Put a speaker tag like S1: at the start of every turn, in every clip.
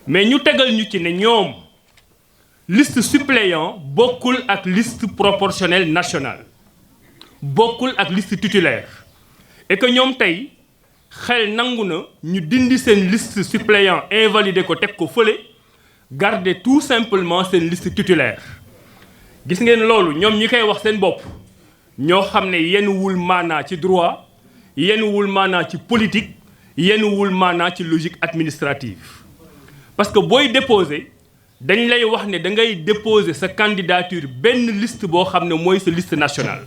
S1: mais ñu tegal ñu ci ne ñoom liste suppléant bokkul ak liste proportionnelle nationale bokkul ak liste titulaire et que ñoom tey xel nangu na ñu dindi seen liste suppléant invalidé ko teg ko fële garder tout simplement seen liste titulaire gis ngeen loolu ñoom ñi koy wax seen bopp ñoo xam ne yenuwul maanaa ci droit yenuwul maanaa ci politique yenuwul maanaa ci logique administrative parce que booy déposer dañ lay wax ne da ngay déposer sa candidature benn liste boo xam ne mooy sa liste nationale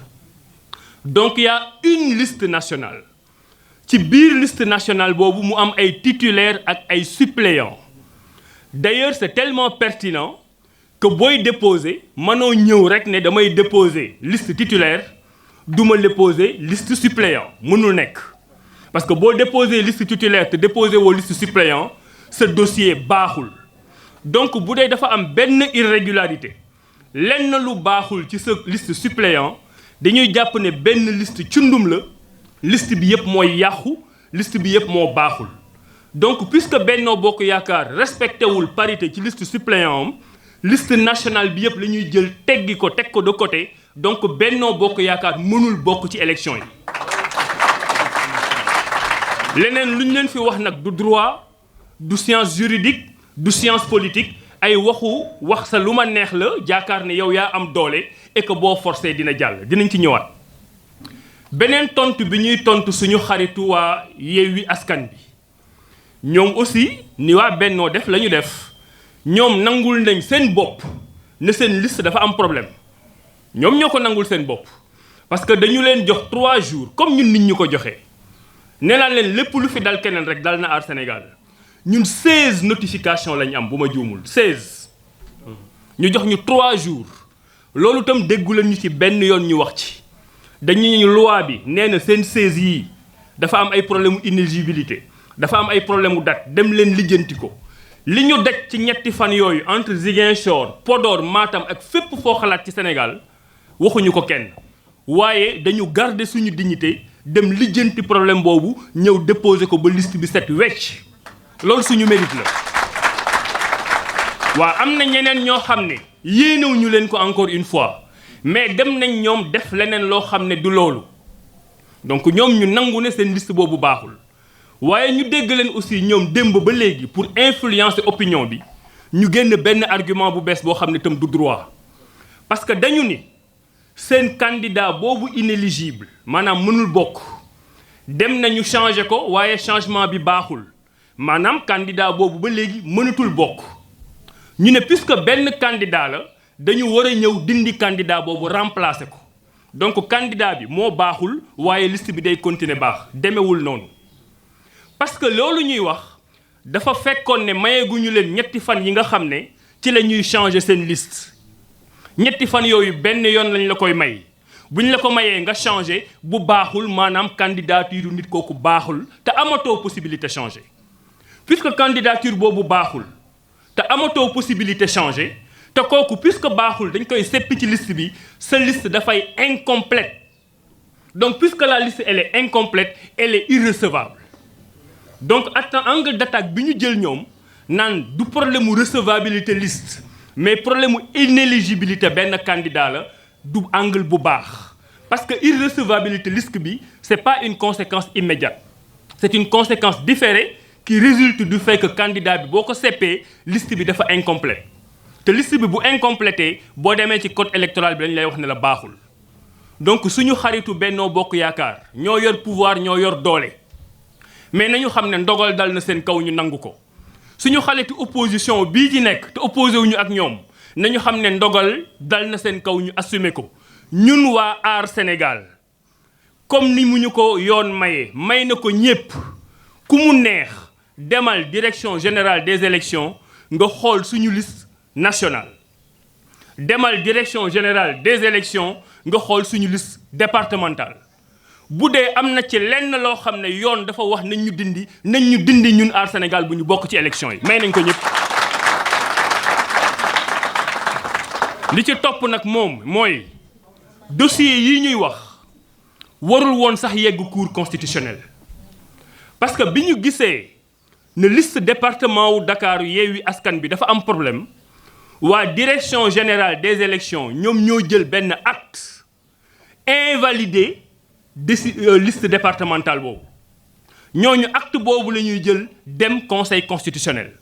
S1: donc il y a une liste nationale ci biir liste nationale boobu mu am ay titulaires ak ay suppléants d'ailleurs c'est tellement pertinent que booy déposer mënoo ñëw rek ne damay déposer liste titulaire duma déposer liste suppléant mënul nekk parce que boo déposer liste titulaire te déposer woo liste suppléant sa dossier baaxul donc bu dee dafa am benn irrégularité lenn lu baaxul ci sa liste suppléant dañuy jàpp ne benn liste cundum la liste bi yëpp mooy yàqu liste bi yëpp moo baaxul donc puisque Benno Bokk Yaakaar respecté wul parité ci liste suppléant am liste nationale bi yëpp la ñuy jël teggi ko teg ko de côté donc Benno Bokk Yaakaar mënul bokk ci élection yi leneen lu ñu leen fi wax nag du droit du science juridique du science politique ay wax sa lu ma neex la jaakaar ne yow yaa am doole et que boo forcé dina jàll dinañ ci ñëwaat beneen tontu bi ñuy tontu suñu xaritu waa Yewwi Askan bi ñoom aussi ni waa Bennoo def la ñu def ñoom nangul nañ seen bopp ne seen liste dafa am problème ñoom ñoo ko nangul seen bopp parce que dañu leen jox 3 jours comme ñun nit ñu ko joxee nee naa leen lépp lu fi dal keneen rek dal na Aar Sénégal ñun 16 notifications lañ am bu ma juumul 16 ñu jox ñu 3 jours loolu itam déggu leen ñu ci benn yoon ñu wax ci dañuy loi bi nee na seen 16 yii dafa am ay problème mu inéligibilité dafa am ay problème mu date dem leen lijjanti ko li ñu daj ci ñetti fan yooyu entre Ziguinchor Podor Matam ak fépp foo xalaat ci Sénégal waxuñu ko kenn waaye dañu garder suñu dignité dem lijjanti problème boobu ñëw déposer ko ba liste bi set wecc loolu suñu mérite la waaw am na ñeneen ñoo xam ne yéenewuñu leen ko encore une fois mais dem nañ ñoom def leneen loo xam ne du loolu donc ñoom ñu nangu ne seen liste boobu baaxul waaye ñu dégg leen aussi ñoom démb ba léegi pour influencer opinion bi ñu génn benn argument bu bees boo xam ne itam du droit parce que dañu ni seen candidat boobu inéligible maanaam mënul bokk dem nañu changer ko waaye changement bi baaxul maanaam candidat boobu ba léegi mënatul bokk ñu ne puisque benn candidat la dañu war a ñëw dindi candidat boobu remplacer ko donc candidat bi moo baaxul waaye liste bi day continuer baax demewul noonu parce que loolu ñuy wax dafa fekkoon ne mayeeguñu leen ñetti fan yi nga xam ne ci la ñuy changer seen liste ñetti fan yooyu benn yoon lañ la koy may buñ la ko mayee nga changer bu baaxul maanaam candidature nit kooku baaxul te amatoo possibilité changer puisque candidature boobu baaxul te amatoo possibilité changer te kooku puisque baaxul dañ koy seppi ci liste bi sa liste dafay incomplète donc puisque la liste elle est incomplète elle est irrecevable donc angle d'attaque bi ñu jël ñoom naan du problème mu recevabilité liste mais problème mu inéligibilité benn candidat la du angle bu baax parce que irrecevabilité liste bi c'est pas une conséquence immédiate c'est une conséquence différée qui résulte du fait que candidat bi boo ko seppee liste bi dafa incomplète te liste bi bu incomplété boo demee ci code électoral bi dañ lay wax ne la baaxul donc suñu xaritu Benno Bokk Yaakaar ñoo yor pouvoir ñoo yor doole mais nañu xam ne ndogal dal na seen kaw ñu nangu ko suñu xaritu opposition bii ci nekk te opposé wuñu ak ñoom nañu xam ne ndogal dal na seen kaw ñu assumer ko ñun waa Aar Sénégal comme ni mu ñu ko yoon may na ko ñépp ku mu neex demal direction générale des élections nga xool suñu liste nationale demal direction générale des élections nga xool suñu liste départementale bu dee am na ci lenn loo xam ne yoon dafa wax nañ ñu dindi ñun Aar Sénégal bu ñu bokk ci élection yi may nañ ko ñëpp li ci topp nag moom mooy dossier yi ñuy wax warul woon sax yegg cour constitutionnelle parce que bi ñu gisee ne liste département wu Dakar Yewwi Askan bi dafa am problème waa direction générale des élections ñoom ñoo jël benn acte invalidé liste départementale boobu ñooñu acte boobu la ñuy jël dem conseil constitutionnel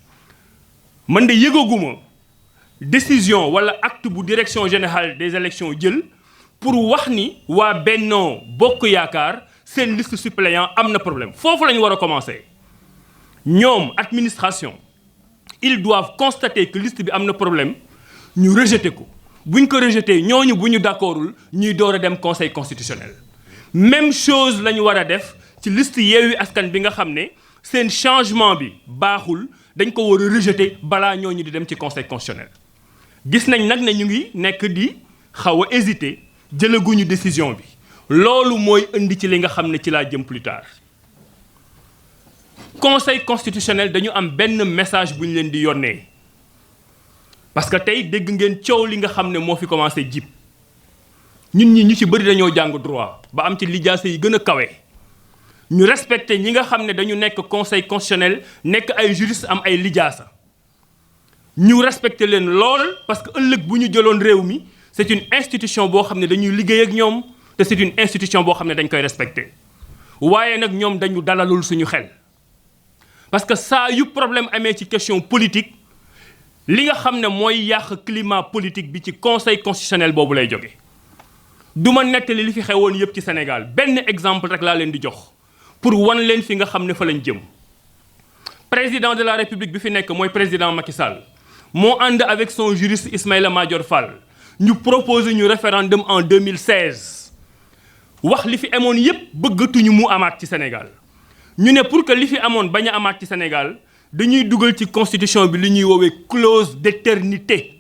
S1: man de yëgaguma décision wala acte bu direction générale des élections jël pour wax ni waa Benno Bokk Yaakaar seen liste suppléant am na problème foofu la ñu war a commencer ñoom administration ils doivent constater que liste bi am na problème ñu rejeter ko buñ ko rejeter ñooñu bu ñu d'accordul ñuy door a dem conseil constitutionnel même chose la ñu war a def ci liste Yewwi Askan bi nga xam ne seen changement bi baaxul dañ ko war a rejeter balaa ñooñu di dem ci conseil constitutionnel gis nañ nag ne ñu ngi nekk di xaw a hésiter jëlaguñu décision bi loolu mooy indi ci li nga xam ne ci laa jëm plus tard conseil constitutionnel dañu am benn message bu ñu leen di yónnee parce que tey dégg ngeen coow li nga xam ne moo fi commencé jib ñun ñi ñu ci bëri dañoo jàng droit ba am ci lijaasa yi gën a kawe ñu respecté ñi nga xam ne dañu nekk conseil constitutionnel nekk ay juriste am ay lijaasa ñu respecté leen lool parce que ëllëg bu ñu jëloon réew mi c'est une institution boo xam ne dañuy liggéey ak ñoom te c'est une institution boo xam ne dañ koy respecté waaye nag ñoom dañu dalalul suñu xel parce que saa yu problème amee ci question politique li nga xam ne mooy yàq climat politique bi ci conseil constitutionnel boobu lay jóge du ma nettali li fi xewoon yëpp ci Sénégal benn exemple rek laa leen di jox pour wan leen fi nga xam ne fa lañ jëm président de la république bi fi nekk mooy président Macky Sall moo ànd avec son juriste Ismaïla Madior Fall ñu proposé ñu référendum en 2016 wax li fi amoon yëpp bëggatuñu mu amaat ci Sénégal ñu ne pour que li fi amoon bañ a amaat ci Sénégal dañuy dugal ci constitution bi li ñuy woowee clause d'éternité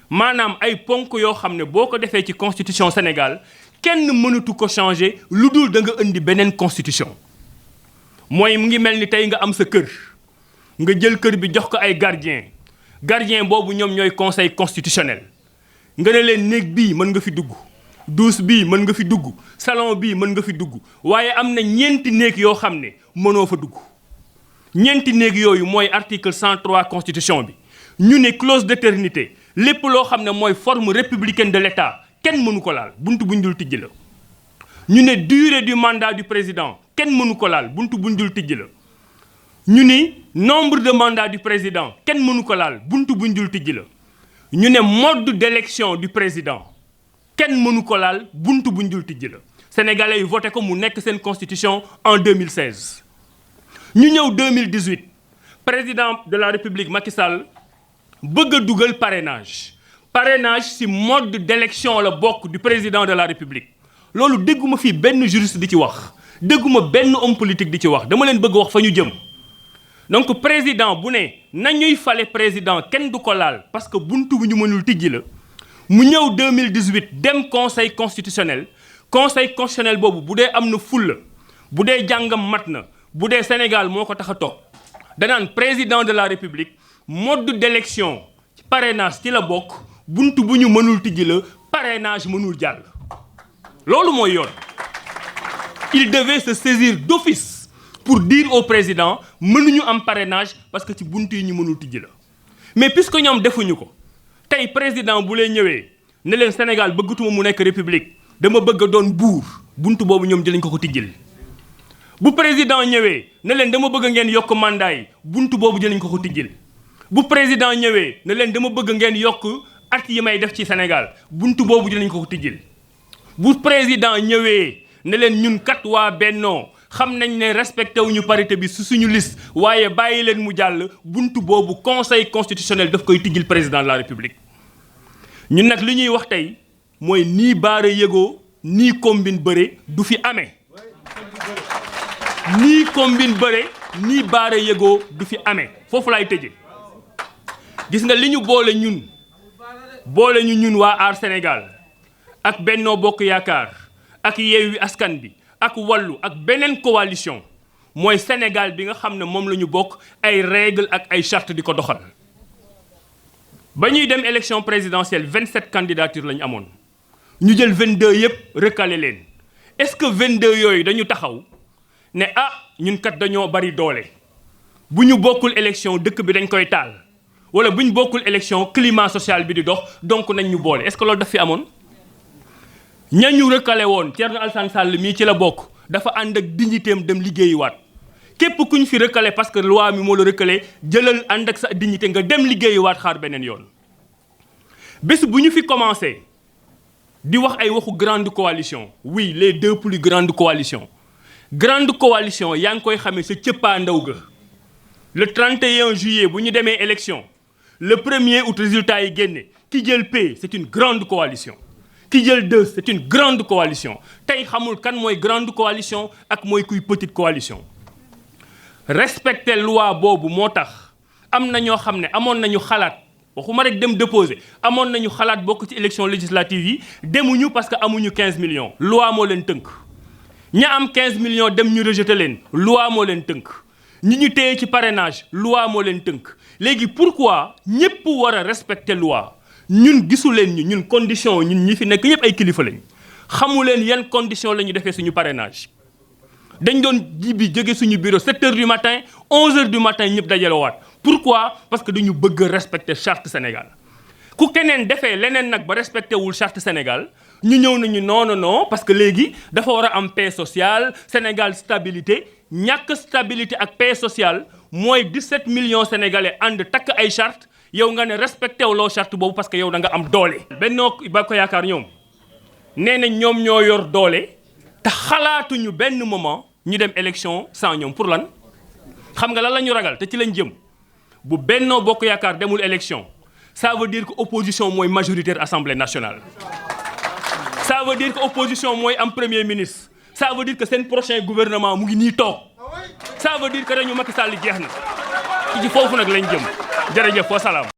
S1: maanaam ay ponk yoo xam ne boo ko defee ci constitution Sénégal kenn mënatu ko changer lu dul da nga indi beneen constitution mooy mu ngi mel ni tey nga am sa kër nga jël kër bi jox ko ay gardien boobu ñoom ñooy conseil constitutionnel nga ne leen néeg bii mën nga fi dugg douche bii mën nga fi dugg salon bii mën nga fi dugg waaye am na ñeenti néeg yoo xam ne mënoo fa dugg ñeenti néeg yooyu mooy article 103 constitution bi ñu ne clause d'éternité lépp loo xam ne mooy forme républicaine de l'État kenn mënu ko laal buntu buñ dul tijji la ñu ne durée du mandat du président kenn mënu ko laal buntu buñ dul tijji la ñu ni nombre de mandats du président kenn mënu ko laal buntu buñ dul tijji la ñu ne mode d'élection du président kenn mënu ko laal buntu buñ dul tijji la sénégalais yi voté ko mu nekk seen constitution en 2016 ñu ñëw 2018 président de la république Macky Sall bëgg a dugal parrainage ci mode d'élection la bokk du président de la république loolu dégguma fii benn juriste di ci wax dégguma benn homme politique di ci wax dama leen bëgg wax fa ñu jëm donc président bu ne nañuy fale président kenn du ko laal parce que buntu bu ñu mënul tijji la mu ñëw 2018 dem conseil constitutionnel boobu bu dee am na fulla bu dee jàngam mat na bu dee Sénégal moo ko tax a toog danaan président de la république mode d'élection ci parrainage ci la bokk buntu bu ñu mënul tijji la parrainage mënul jàll loolu mooy yoon il devait se saisir d'office pour dire au président mënuñu am parrainage parce que ci buntu yi ñu mënul tijji la mais puisque ñoom defuñu ko tey président bu lay ñëwee ne leen Sénégal bëggatuma mu nekk république dama bëgg a doon buur buntu boobu ñoom dinañ ko tijjil bu président ñëwee ne leen dama bëgg ngeen yokk mandat yi buntu boobu dinañ ko tijjil bu président ñëwee ne leen dama bëgg ngeen yokk at yi may def ci Sénégal buntu boobu dinañ ko tijjil bu président ñëwee ne leen ñun kat waa Bennoo xam nañ ne respecté wuñu parité bi su suñu liste waaye bàyyi leen mu jàll buntu boobu conseil constitutionnel daf koy tijjil président de la république ñun nag li ñuy wax tey mooy nii baara yëgoo nii combine bëre du fi amee nii combine bëre nii baara yëgoo du fi amee foofu laay tëje gis nga li ñu boole ñun waa Aar Sénégal ak Benno Bokk Yaakaar ak Yewwi Askan bi ak Wallu ak beneen coalition mooy Sénégal bi nga xam ne moom la ñu bokk ay règles ak ay chartes di ko doxal ba ñuy dem élection présidentielle 27 candidatures la ñu amoon ñu jël 22 yëpp recalé leen est-ce que 22 yooyu dañu taxaw ne ñun kat dañoo bari doole bu ñu bokkul élection dëkk bi dañ koy taal wala bu ñu bokkul élection climat social bi di dox donc nañ ñu boole est-ce que loolu daf fi amoon. ñañu recalé woon Thierno Alassane Sall mii ci la bokk dafa ànd ak dignitéem dem liggéeyiwaat képp ku ñu fi recalé parce que loi mi moo la recalé jëlal ànd ak sa dignité nga dem liggéeyiwaat xaar beneen yoon. bés bu ñu fi commencé di wax ay waxu grande coalition oui les deux plus grandes coalitions grande coalition yaa ngi koy xamee sa cëppaandaw ga le 31 juillet bu ñu demee élection le 1er août résultat yi génne ki jël P c'est une grande coalition ki jël 2 c'est une grande coalition tey xamul kan mooy grande coalition ak mooy kuy petite coalition. respecter loi boobu moo tax am na ñoo xam ne amoon nañu xalaat waxuma rek dem déposer amoon nañu xalaat bokk ci élection législative yi demuñu parce que amuñu 15 millions loi moo leen tënk. ña am 15 millions dem ñu rejeté leen loi moo leen tënk ñi ñu téye ci parrainage loi moo leen tënk léegi pourquoi ñëpp war a respecter loi ñun gisu leen ñu ñun condition ñun ñi fi nekk ñëpp ay kilifa lañ xamu leen yan condition la ñu defee suñu parrainage. dañ doon jibi jóge suñu bureau 7 heures du matin 11 heures du matin ñëpp dajalewaat pourquoi parce que dañu bëgg a respecter charte Sénégal ku keneen defee leneen nag ba respecté wul charte Sénégal ñu ñëw nañu non parce que léegi dafa war a am paix sociale Sénégal stabilité ñàkk stabilité ak paix sociale mooy 17 millions sénégalais ànd takk ay charte yow nga ne respecté wuloo charte boobu parce que yow da nga am doole. Benno Bokk Yaakaar ñoom nee nañ ñoom ñoo yor doole. te xalaatuñu benn moment ñu dem élection sans ñoom pour lan xam nga lan la ñu ragal te ci lañ jëm bu Benno Bokk Yaakaar demul élection ça veut dire que opposition mooy majoritaire assemblée nationale. ça veut dire que opposition mooy am premier ministre ça veut dire que seen prochain gouvernement mu ngi nii toog ça veut dire que dañu Macky Sall jeex na ci foofu nag lañ jëm jërëjëf wa salaam.